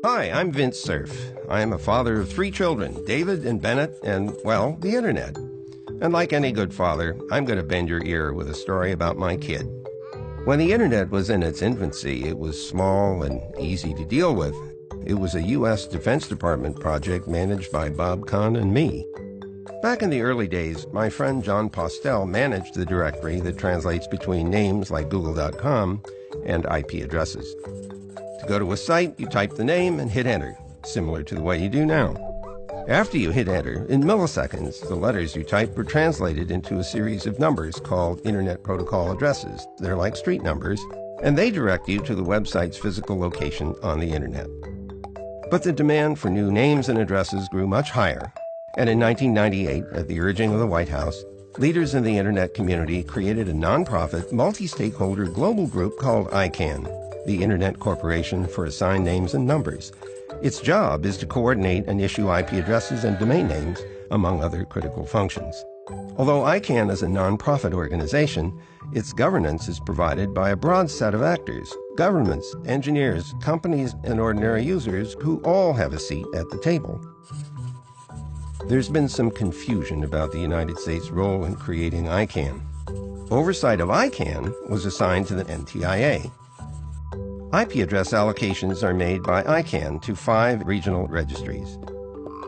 Hi, I'm Vinton Cref. I am a father of 3 children, David and Bennett, and, well, the Internet. And like any good father, I'm going to bend your ear with a story about my kid. When the Internet was in its infancy, it was small and easy to deal with. It was a U.S. Defense Department project managed by Bob Kahn and me. Back in the early days, my friend John Postel managed the directory that translates between names like Google.com and IP addresses. To go to a site, you type the name and hit enter, similar to the way you do now. After you hit enter, in milliseconds, the letters you type were translated into a series of numbers called Internet Protocol addresses. They're like street numbers, and they direct you to the website's physical location on the Internet. But the demand for new names and addresses grew much higher, and in 1998, at the urging of the White House, leaders in the Internet community created a nonprofit, multi-stakeholder global group called ICANN, the Internet Corporation for Assigned Names and Numbers. Its job is to coordinate and issue IP addresses and domain names, among other critical functions. Although ICANN is a nonprofit organization, its governance is provided by a broad set of actors, governments, engineers, companies, and ordinary users who all have a seat at the table. There's been some confusion about the United States' role in creating ICANN. Oversight of ICANN was assigned to the NTIA. IP address allocations are made by ICANN to 5 regional registries.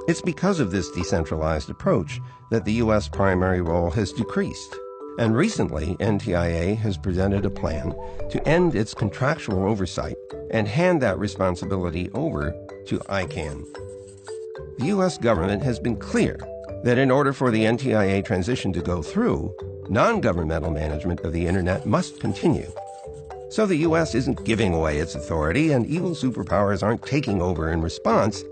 It's because of this decentralized approach that the U.S. primary role has decreased. And recently, NTIA has presented a plan to end its contractual oversight and hand that responsibility over to ICANN. The U.S. government has been clear that in order for the NTIA transition to go through, non-governmental management of the Internet must continue. So the U.S. isn't giving away its authority, and evil superpowers aren't taking over in response.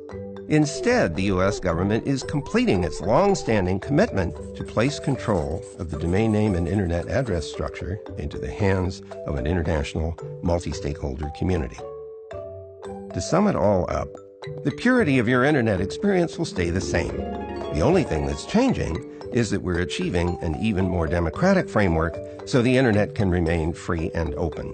Instead, the U.S. government is completing its long-standing commitment to place control of the domain name and Internet address structure into the hands of an international, multi-stakeholder community. To sum it all up, the purity of your Internet experience will stay the same. The only thing that's changing is that we're achieving an even more democratic framework so the Internet can remain free and open.